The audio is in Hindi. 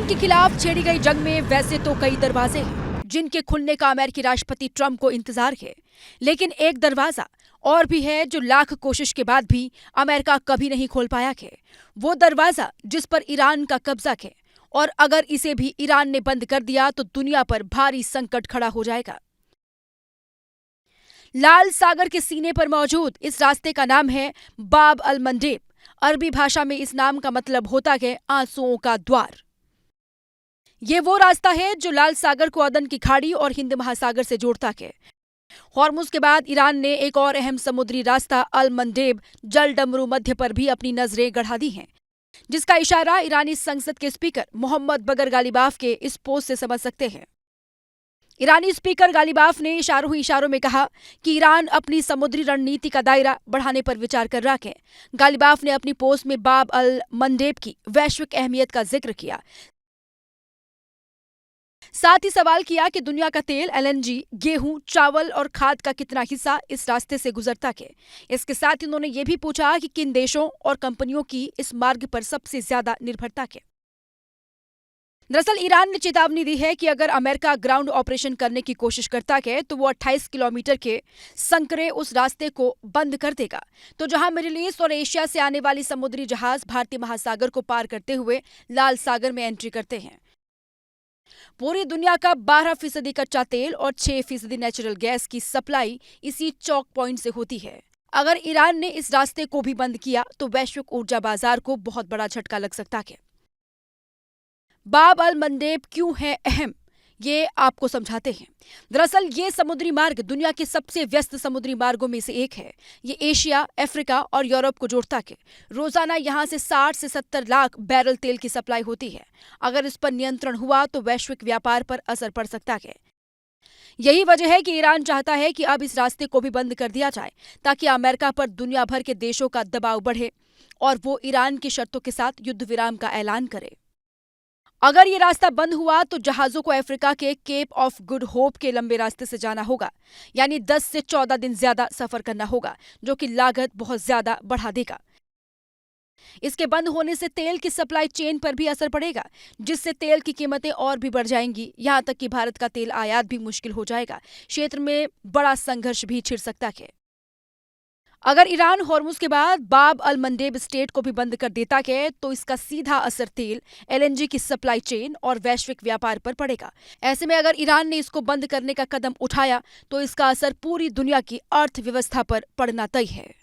ईरान के खिलाफ छेड़ी गई जंग में वैसे तो कई दरवाजे हैं जिनके खुलने का अमेरिकी राष्ट्रपति ट्रंप को इंतजार है, लेकिन एक दरवाजा और भी है जो लाख कोशिश के बाद भी अमेरिका कभी नहीं खोल पाया है। वो दरवाजा जिस पर ईरान का कब्जा है, और अगर इसे भी ईरान ने बंद कर दिया तो दुनिया पर भारी संकट खड़ा हो जाएगा। लाल सागर के सीने पर मौजूद इस रास्ते का नाम है बाब अल मंडेब। अरबी भाषा में इस नाम का मतलब होता है आंसुओं का द्वार। ये वो रास्ता है जो लाल सागर को अदन की खाड़ी और हिंद महासागर से जोड़ता है। हॉर्मुज के बाद ईरान ने एक और अहम समुद्री रास्ता अल मंडेब जल डमरू मध्य पर भी अपनी नजरें गड़ा दी हैं, जिसका इशारा ईरानी संसद के स्पीकर मोहम्मद बगर गालिबाफ के इस पोस्ट से समझ सकते हैं। ईरानी स्पीकर गालिबाफ ने इशारों ही इशारों में कहा कि ईरान अपनी समुद्री रणनीति का दायरा बढ़ाने पर विचार कर रहा है। गालिबाफ ने अपनी पोस्ट में बाब अल मंडेब की वैश्विक अहमियत का जिक्र किया। साथ ही सवाल किया कि दुनिया का तेल, एलएनजी, गेहूं, चावल और खाद का कितना हिस्सा इस रास्ते से गुजरता है। इसके साथ ही उन्होंने ये भी पूछा कि किन देशों और कंपनियों की इस मार्ग पर सबसे ज्यादा निर्भरता है। दरअसल ईरान ने चेतावनी दी है कि अगर अमेरिका ग्राउंड ऑपरेशन करने की कोशिश करता है तो वो 28 किलोमीटर के संकरे उस रास्ते को बंद कर देगा, तो जहां मिडिल ईस्ट और एशिया से आने वाली समुद्री जहाज भारतीय महासागर को पार करते हुए लाल सागर में एंट्री करते हैं। पूरी दुनिया का 12% कच्चा तेल और 6% नेचुरल गैस की सप्लाई इसी चौक पॉइंट से होती है। अगर ईरान ने इस रास्ते को भी बंद किया तो वैश्विक ऊर्जा बाजार को बहुत बड़ा झटका लग सकता है। बाब अल मंडेब क्यों है अहम, ये आपको समझाते हैं। दरअसल ये समुद्री मार्ग दुनिया के सबसे व्यस्त समुद्री मार्गों में से एक है। ये एशिया, अफ्रीका और यूरोप को जोड़ता है। रोजाना यहाँ से 60 से 70 लाख बैरल तेल की सप्लाई होती है। अगर इस पर नियंत्रण हुआ तो वैश्विक व्यापार पर असर पड़ सकता है। यही वजह है कि ईरान चाहता है कि अब इस रास्ते को भी बंद कर दिया जाए, ताकि अमेरिका पर दुनिया भर के देशों का दबाव बढ़े और वो ईरान की शर्तों के साथ युद्ध विराम का ऐलान करे। अगर ये रास्ता बंद हुआ तो जहाजों को अफ्रीका के केप ऑफ गुड होप के लंबे रास्ते से जाना होगा, यानी 10 से 14 दिन ज्यादा सफर करना होगा, जो कि लागत बहुत ज्यादा बढ़ा देगा। इसके बंद होने से तेल की सप्लाई चेन पर भी असर पड़ेगा, जिससे तेल की कीमतें और भी बढ़ जाएंगी। यहां तक कि भारत का तेल आयात भी मुश्किल हो जाएगा। क्षेत्र में बड़ा संघर्ष भी छिड़ सकता है। अगर ईरान हॉर्मुज के बाद बाब अल मंडेब स्टेट को भी बंद कर देता है तो इसका सीधा असर तेल, एलएनजी की सप्लाई चेन और वैश्विक व्यापार पर पड़ेगा। ऐसे में अगर ईरान ने इसको बंद करने का कदम उठाया तो इसका असर पूरी दुनिया की अर्थव्यवस्था पर पड़ना तय है।